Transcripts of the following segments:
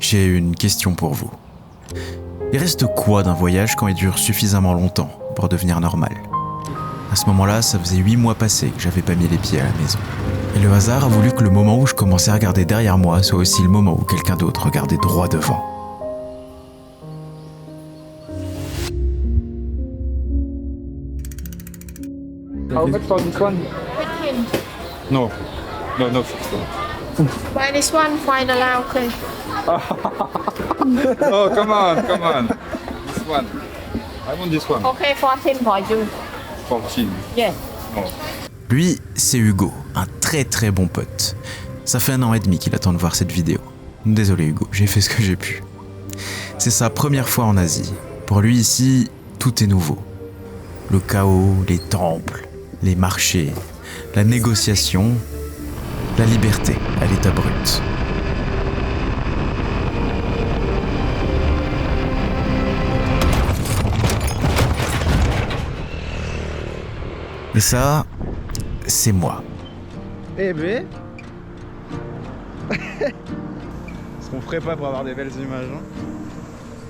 J'ai une question pour vous. Il reste quoi d'un voyage quand il dure suffisamment longtemps pour devenir normal ? À ce moment-là, ça faisait 8 mois passés que j'avais pas mis les pieds à la maison. Et le hasard a voulu que le moment où je commençais à regarder derrière moi soit aussi le moment où quelqu'un d'autre regardait droit devant. How much for this one? 15. No. No. Buy this one, find allow, okay. Oh, come on. This one. I want this one. Okay, 14 for you. 14. Yes. No. Lui, c'est Hugo, un très très bon pote. Ça fait 1 an et demi qu'il attend de voir cette vidéo. Désolé Hugo, j'ai fait ce que j'ai pu. C'est sa première fois en Asie. Pour lui ici, tout est nouveau. Le chaos, les temples, les marchés, la négociation, la liberté à l'état brut. Et ça, c'est moi. Eh ben ce qu'on ferait pas pour avoir des belles images, hein.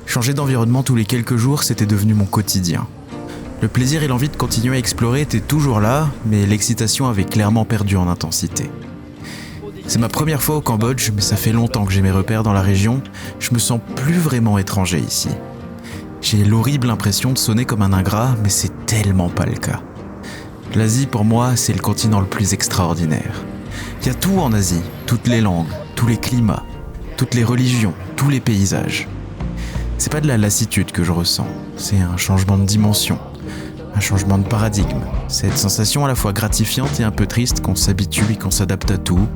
Changer d'environnement tous les quelques jours, c'était devenu mon quotidien. Le plaisir et l'envie de continuer à explorer étaient toujours là, mais l'excitation avait clairement perdu en intensité. C'est ma première fois au Cambodge, mais ça fait longtemps que j'ai mes repères dans la région. Je me sens plus vraiment étranger ici. J'ai l'horrible impression de sonner comme un ingrat, mais c'est tellement pas le cas. L'Asie, pour moi, c'est le continent le plus extraordinaire. Il y a tout en Asie, toutes les langues, tous les climats, toutes les religions, tous les paysages. C'est pas de la lassitude que je ressens, c'est un changement de dimension, un changement de paradigme. Cette sensation à la fois gratifiante et un peu triste qu'on s'habitue et qu'on s'adapte à tout,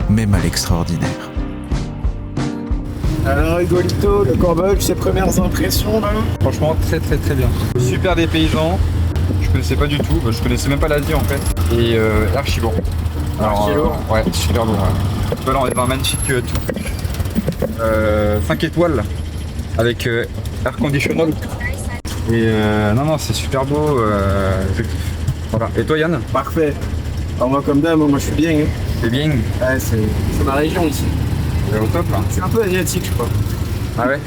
même à l'extraordinaire. Alors Hugo, le Cambodge, ses premières impressions là? Franchement, très bien. Super des paysans. Je connaissais pas du tout. Je connaissais même pas l'Asie en fait. Et archi lourd. Archi lourd. Ouais, super lourd. Ouais. Là, on est dans un magnifique 5 étoiles avec air conditional. Et non, c'est super beau. Je kiffe. Voilà. Et toi, Yann? Parfait. Alors moi comme d'hab, moi je suis bien. Hein. C'est bien. Ouais, c'est ma région ici. C'est au top là. C'est un peu asiatique je crois. Ah ouais.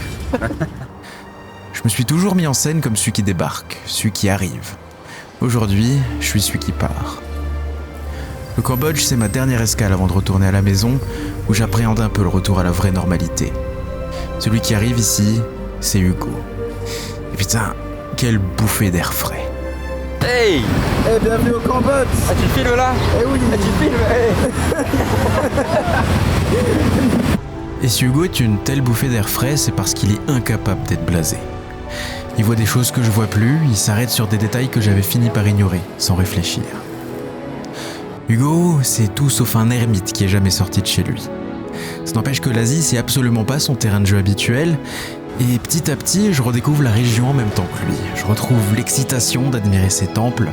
Je me suis toujours mis en scène comme celui qui débarque, celui qui arrive. Aujourd'hui, je suis celui qui part. Le Cambodge, c'est ma dernière escale avant de retourner à la maison, où j'appréhende un peu le retour à la vraie normalité. Celui qui arrive ici, c'est Hugo. Et putain, quelle bouffée d'air frais. Hey! Eh bienvenue au Cambodge. Ah, tu filmes là? Eh oui. Ah, tu filmes? Hey! Et si Hugo est une telle bouffée d'air frais, c'est parce qu'il est incapable d'être blasé. Il voit des choses que je vois plus, il s'arrête sur des détails que j'avais fini par ignorer, sans réfléchir. Hugo, c'est tout sauf un ermite qui est jamais sorti de chez lui. Ça n'empêche que l'Asie, c'est absolument pas son terrain de jeu habituel, et petit à petit, je redécouvre la région en même temps que lui. Je retrouve l'excitation d'admirer ses temples,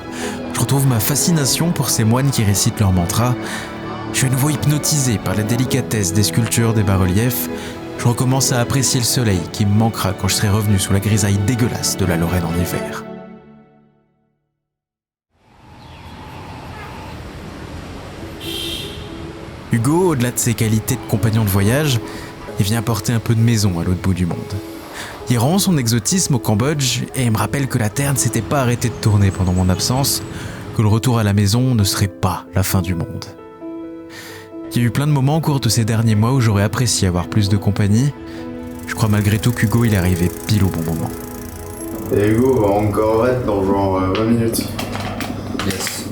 je retrouve ma fascination pour ces moines qui récitent leurs mantras. Je suis à nouveau hypnotisé par la délicatesse des sculptures, des bas-reliefs. Je recommence à apprécier le soleil qui me manquera quand je serai revenu sous la grisaille dégueulasse de la Lorraine en hiver. Hugo, au-delà de ses qualités de compagnon de voyage, il vient apporter un peu de maison à l'autre bout du monde. Il rend son exotisme au Cambodge et me rappelle que la Terre ne s'était pas arrêtée de tourner pendant mon absence, que le retour à la maison ne serait pas la fin du monde. Il y a eu plein de moments au cours de ces derniers mois où j'aurais apprécié avoir plus de compagnie. Je crois malgré tout qu'Hugo il est arrivé pile au bon moment. Et Hugo va encore être dans genre 20 minutes. Yes.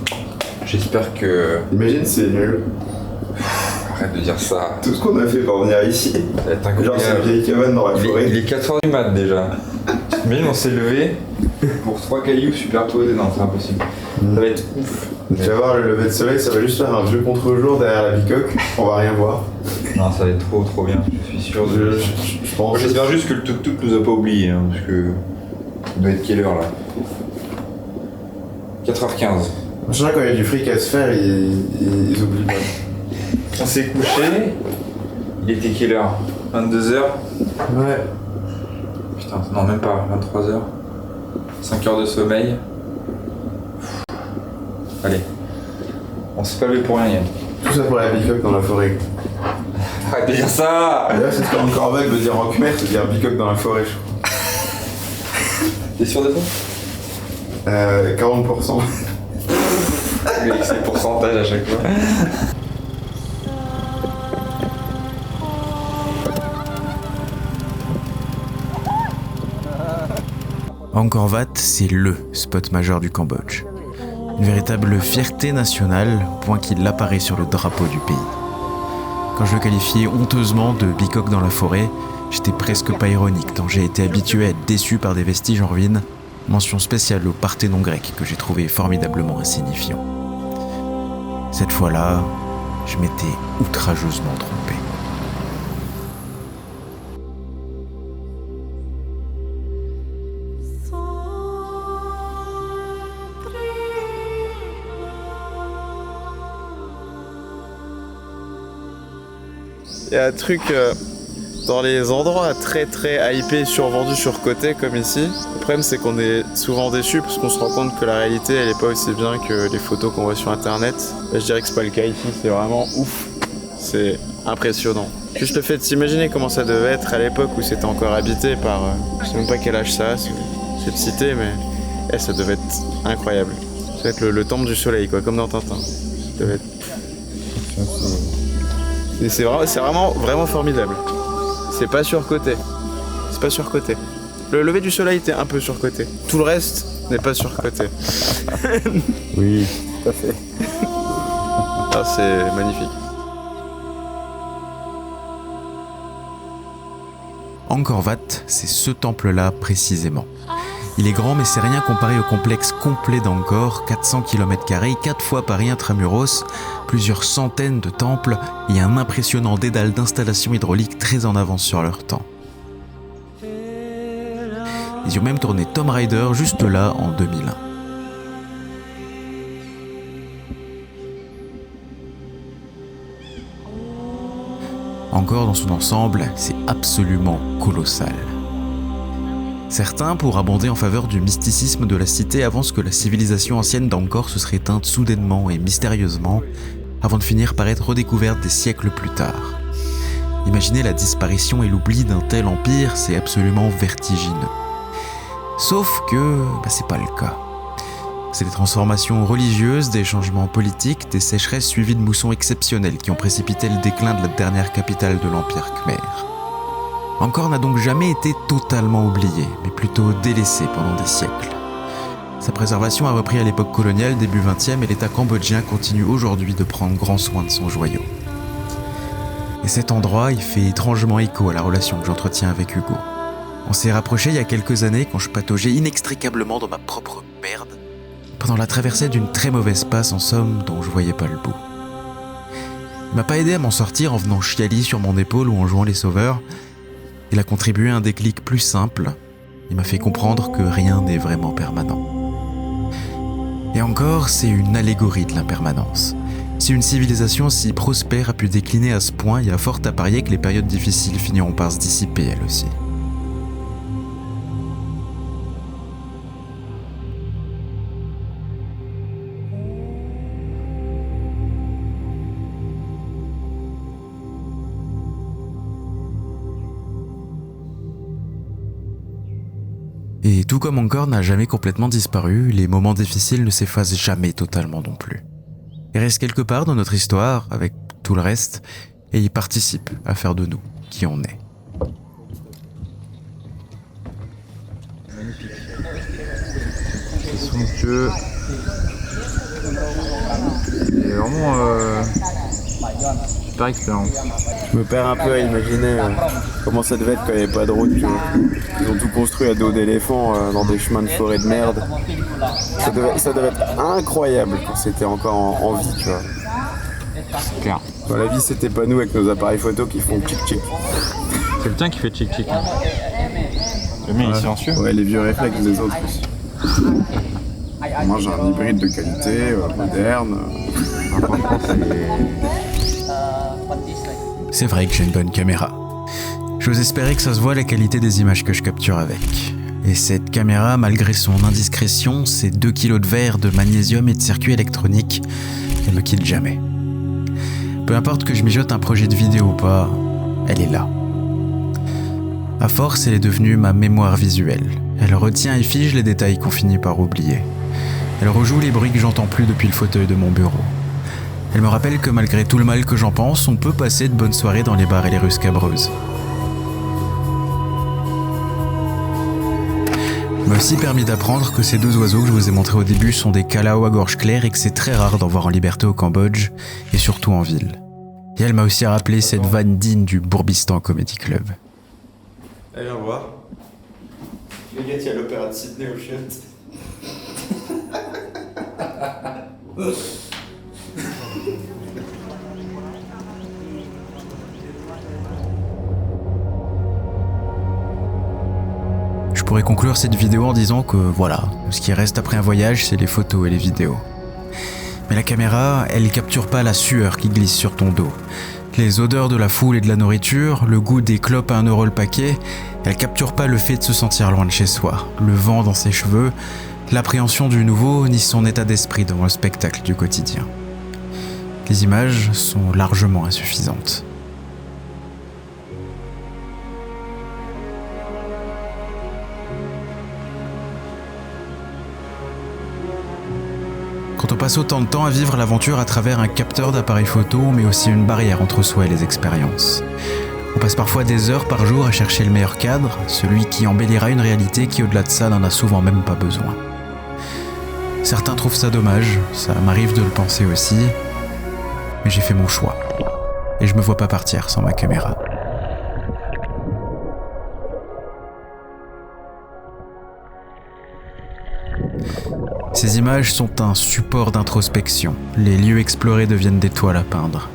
J'espère que... Imagine c'est nul. Arrête de dire ça. Tout ce qu'on a fait pour venir ici. Ça va être incroyable. Genre c'est une vieille cabane dans la forêt. Il est 4h du mat déjà. Imagine on s'est levé pour 3 cailloux superposés. Non, c'est impossible. Ça va être ouf. Tu vas voir le lever de soleil, ça va juste faire un vieux contre-jour derrière la bicoque. On va rien voir. Non, ça va être trop bien. Je suis sûr de... Je pense. J'espère juste que le tuk-tuk nous a pas oubliés, hein, parce que... Il doit être quelle heure là? 4h15. En général, quand il y a du fric à se faire, ils oublient pas. On s'est couché. Il était quelle heure? 22h? Ouais. Putain, non même pas, 23h. 5 heures de sommeil. Allez, On s'est pas levé pour rien, Yann. Tout ça pour la bicoque dans la forêt. Arrête de dire ça. Et là, c'est ce qu'encore vague veut dire en khmer, c'est dire bicoque dans la forêt, je crois. T'es sûr de ça 40%. Mais avec ses pourcentages à chaque fois. Angkor Wat, c'est LE spot majeur du Cambodge. Une véritable fierté nationale, au point qu'il apparaît sur le drapeau du pays. Quand je le qualifiais honteusement de bicoque dans la forêt, j'étais presque pas ironique, tant j'ai été habitué à être déçu par des vestiges en ruine. Mention spéciale au Parthénon grec que j'ai trouvé formidablement insignifiant. Cette fois-là, je m'étais outrageusement trompé. Il y a un truc dans les endroits très hypés, survendus, surcotés comme ici. Le problème c'est qu'on est souvent déçus parce qu'on se rend compte que la réalité elle est pas aussi bien que les photos qu'on voit sur internet. Là, je dirais que c'est pas le cas ici, c'est vraiment ouf. C'est impressionnant. Juste le fait de s'imaginer comment ça devait être à l'époque où c'était encore habité par... je sais même pas quel âge ça a, cette cité, mais ça devait être incroyable. Ça devait être le temple du soleil quoi, comme dans Tintin. Ça devait être... C'est vraiment formidable. C'est pas surcoté. C'est pas surcoté. Le lever du soleil était un peu surcoté. Tout le reste n'est pas surcoté. Oui, tout à fait. Ah, c'est magnifique. Angkor Wat, c'est ce temple-là précisément. Il est grand mais c'est rien comparé au complexe complet d'Angkor, 400 km², 4 fois Paris intramuros, plusieurs centaines de temples et un impressionnant dédale d'installations hydrauliques très en avance sur leur temps. Ils y ont même tourné Tomb Raider juste là en 2001. Angkor dans son ensemble, c'est absolument colossal. Certains, pour abonder en faveur du mysticisme de la cité, avancent que la civilisation ancienne d'Angkor se serait éteinte soudainement et mystérieusement, avant de finir par être redécouverte des siècles plus tard. Imaginer la disparition et l'oubli d'un tel empire, c'est absolument vertigineux. Sauf que, c'est pas le cas. C'est des transformations religieuses, des changements politiques, des sécheresses suivies de moussons exceptionnels qui ont précipité le déclin de la dernière capitale de l'Empire Khmer. Angkor n'a donc jamais été totalement oublié, mais plutôt délaissé pendant des siècles. Sa préservation a repris à l'époque coloniale début 20e et l'État cambodgien continue aujourd'hui de prendre grand soin de son joyau. Et cet endroit, il fait étrangement écho à la relation que j'entretiens avec Hugo. On s'est rapprochés il y a quelques années quand je pataugeais inextricablement dans ma propre merde, pendant la traversée d'une très mauvaise passe en somme dont je voyais pas le bout. Il m'a pas aidé à m'en sortir en venant chialer sur mon épaule ou en jouant les sauveurs. Il a contribué à un déclic plus simple. Il m'a fait comprendre que rien n'est vraiment permanent. Et encore, c'est une allégorie de l'impermanence. Si une civilisation si prospère a pu décliner à ce point, il y a fort à parier que les périodes difficiles finiront par se dissiper elles aussi. Et tout comme Angkor n'a jamais complètement disparu, les moments difficiles ne s'effacent jamais totalement non plus. Ils restent quelque part dans notre histoire, avec tout le reste, et ils participent à faire de nous qui on est. Magnifique. C'est somptueux. C'est vraiment super expérience. Je me perds un peu à imaginer comment ça devait être quand il n'y avait pas de route, tu vois. Ils ont tout construit à dos d'éléphant dans des chemins de forêt de merde. Ça devait être incroyable quand c'était encore en vie, tu vois. C'est clair. Dans la vie, c'était pas nous avec nos appareils photo qui font tchic-tchic. C'est le tien qui fait tchic-tchic. Hein. Le mien, il est silencieux. Ouais, les vieux réflexes des autres aussi. Moi, j'ai un hybride de qualité, moderne. C'est vrai que j'ai une bonne caméra. J'ose espérer que ça se voit la qualité des images que je capture avec. Et cette caméra, malgré son indiscrétion, ses 2 kilos de verre, de magnésium et de circuits électroniques, qu'elle me quitte jamais. Peu importe que je mijote un projet de vidéo ou pas, elle est là. À force, elle est devenue ma mémoire visuelle. Elle retient et fige les détails qu'on finit par oublier. Elle rejoue les bruits que j'entends plus depuis le fauteuil de mon bureau. Elle me rappelle que malgré tout le mal que j'en pense, on peut passer de bonnes soirées dans les bars et les rues scabreuses. Elle m'a aussi permis d'apprendre que ces deux oiseaux que je vous ai montrés au début sont des calao à gorge claire et que c'est très rare d'en voir en liberté au Cambodge, et surtout en ville. Et elle m'a aussi rappelé cette vanne digne du Bourbistan Comedy Club. Allez, viens voir. Les gars, il y a l'opéra de Sydney au chiottes. Je pourrais conclure cette vidéo en disant que voilà, ce qui reste après un voyage, c'est les photos et les vidéos. Mais la caméra, elle capture pas la sueur qui glisse sur ton dos. Les odeurs de la foule et de la nourriture, le goût des clopes à 1 € le paquet, elle capture pas le fait de se sentir loin de chez soi, le vent dans ses cheveux, l'appréhension du nouveau, ni son état d'esprit devant le spectacle du quotidien. Les images sont largement insuffisantes. Quand on passe autant de temps à vivre l'aventure à travers un capteur d'appareil photo, on met aussi une barrière entre soi et les expériences. On passe parfois des heures par jour à chercher le meilleur cadre, celui qui embellira une réalité qui au-delà de ça n'en a souvent même pas besoin. Certains trouvent ça dommage, ça m'arrive de le penser aussi, mais j'ai fait mon choix, et je me vois pas partir sans ma caméra. Ces images sont un support d'introspection. Les lieux explorés deviennent des toiles à peindre.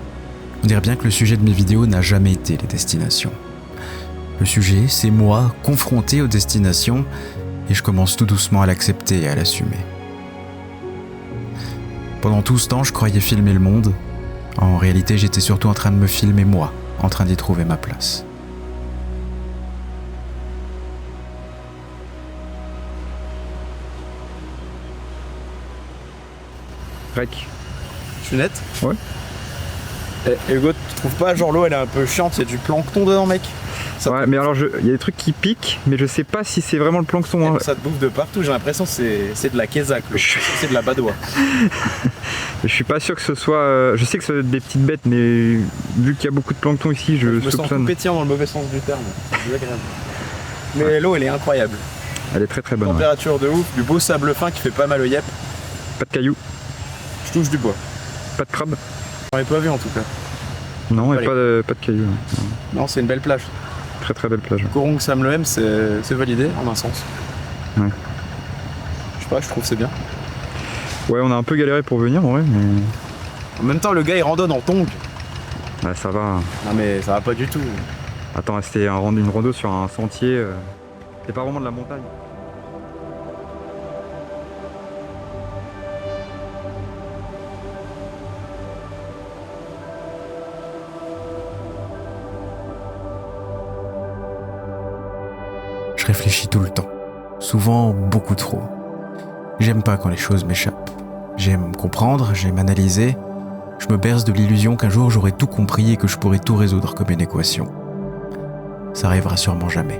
On dirait bien que le sujet de mes vidéos n'a jamais été les destinations. Le sujet, c'est moi, confronté aux destinations, et je commence tout doucement à l'accepter et à l'assumer. Pendant tout ce temps, je croyais filmer le monde. En réalité, j'étais surtout en train de me filmer moi, en train d'y trouver ma place. Rec. Je suis net? Ouais. Et Hugo, tu trouves pas, genre l'eau elle est un peu chiante, il y a du plancton dedans, mec? Ça Ouais, mais alors il y a des trucs qui piquent, mais je sais pas si c'est vraiment le plancton. Hein. Ça te bouffe de partout, j'ai l'impression que c'est de la kézak, c'est de la badoie. Je suis pas sûr que ce soit. Je sais que c'est des petites bêtes, mais vu qu'il y a beaucoup de plancton ici, je me sens tout soupçonne. pétillant dans le mauvais sens du terme. C'est désagréable. Mais l'eau elle est incroyable. Elle est très très bonne. Ouais. Température de ouf, du beau sable fin qui fait pas mal au yep. Pas de cailloux, Je touche du bois. pas de crabe. J'en ai pas vu en tout cas. Non, et Allez. pas de cailloux. Non, c'est une belle plage. Très très belle plage. Korong Sam Loem, c'est validé en un sens. Ouais. Je sais pas, je trouve que c'est bien. Ouais, on a un peu galéré pour venir en vrai, mais. En même temps, le gars il randonne en tongs. Ouais, ça va. Non mais ça va pas du tout. Attends, c'était une rando sur un sentier. C'est pas vraiment de la montagne. Je réfléchis tout le temps, souvent beaucoup trop. J'aime pas quand les choses m'échappent. J'aime comprendre, j'aime analyser. Je me berce de l'illusion qu'un jour j'aurai tout compris et que je pourrai tout résoudre comme une équation. Ça arrivera sûrement jamais.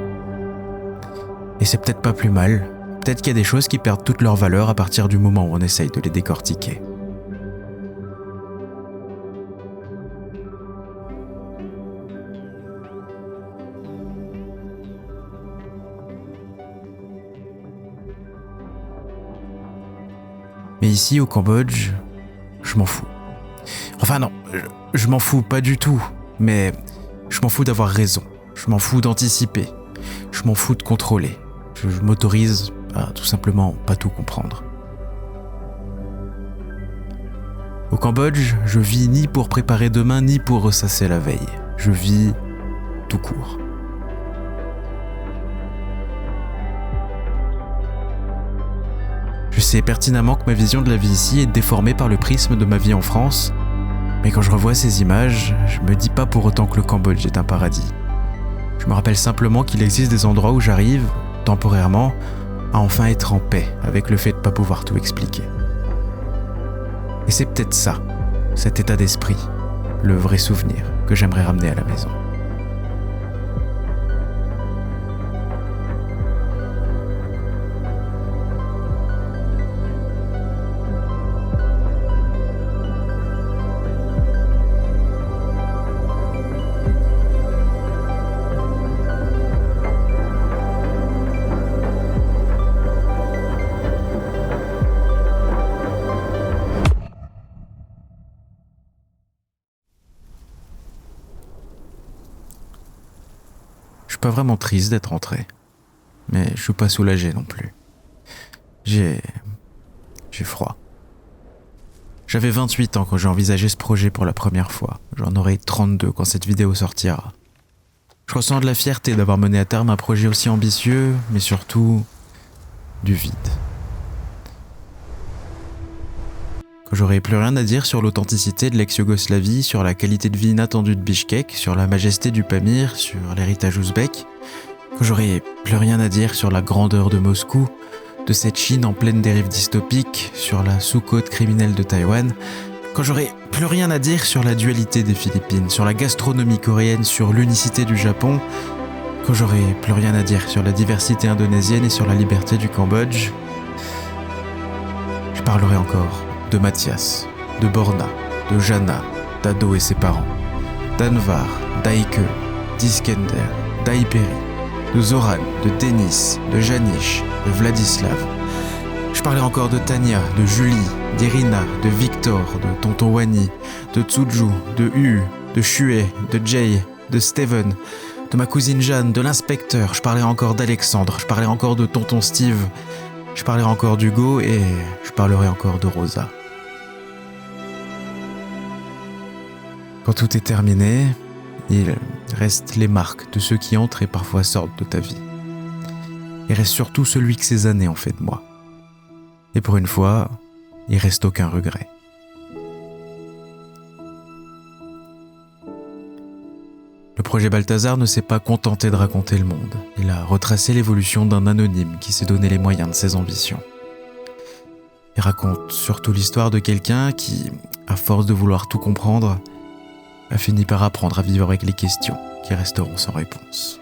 Et c'est peut-être pas plus mal. Peut-être qu'il y a des choses qui perdent toute leur valeur à partir du moment où on essaye de les décortiquer. Mais ici, au Cambodge, je m'en fous. Enfin non, je m'en fous pas du tout, mais je m'en fous d'avoir raison. Je m'en fous d'anticiper. Je m'en fous de contrôler. Je m'autorise à tout simplement pas tout comprendre. Au Cambodge, je vis ni pour préparer demain, ni pour ressasser la veille. Je vis tout court. Je sais pertinemment que ma vision de la vie ici est déformée par le prisme de ma vie en France, mais quand je revois ces images, je me dis pas pour autant que le Cambodge est un paradis. Je me rappelle simplement qu'il existe des endroits où j'arrive, temporairement, à enfin être en paix avec le fait de pas pouvoir tout expliquer. Et c'est peut-être ça, cet état d'esprit, le vrai souvenir que j'aimerais ramener à la maison. Je suis pas vraiment triste d'être rentré, mais je suis pas soulagé non plus. J'ai froid. J'avais 28 ans quand j'ai envisagé ce projet pour la première fois. J'en aurai 32 quand cette vidéo sortira. Je ressens de la fierté d'avoir mené à terme un projet aussi ambitieux, mais surtout du vide. Quand j'aurai plus rien à dire sur l'authenticité de l'ex-Yougoslavie, sur la qualité de vie inattendue de Bichkek, sur la majesté du Pamir, sur l'héritage ouzbek, quand j'aurai plus rien à dire sur la grandeur de Moscou, de cette Chine en pleine dérive dystopique, sur la sous-côte criminelle de Taïwan, quand j'aurai plus rien à dire sur la dualité des Philippines, sur la gastronomie coréenne, sur l'unicité du Japon, quand j'aurai plus rien à dire sur la diversité indonésienne et sur la liberté du Cambodge, je parlerai encore de Mathias, de Borna, de Jana, d'Ado et ses parents, d'Anvar, d'Aike, d'Iskender, d'Aiperi, de Zoran, de Denis, de Janish, de Vladislav. Je parlerai encore de Tania, de Julie, d'Irina, de Victor, de Tonton Wani, de Tsuju, de Hu, de Shue, de Jay, de Steven, de ma cousine Jeanne, de l'inspecteur. Je parlerai encore d'Alexandre, je parlerai encore de Tonton Steve, je parlerai encore d'Hugo et je parlerai encore de Rosa. Quand tout est terminé, il reste les marques de ceux qui entrent et parfois sortent de ta vie. Il reste surtout celui que ces années ont fait de moi. Et pour une fois, il reste aucun regret. Le projet Balthazar ne s'est pas contenté de raconter le monde. Il a retracé l'évolution d'un anonyme qui s'est donné les moyens de ses ambitions. Il raconte surtout l'histoire de quelqu'un qui, à force de vouloir tout comprendre, a fini par apprendre à vivre avec les questions qui resteront sans réponse.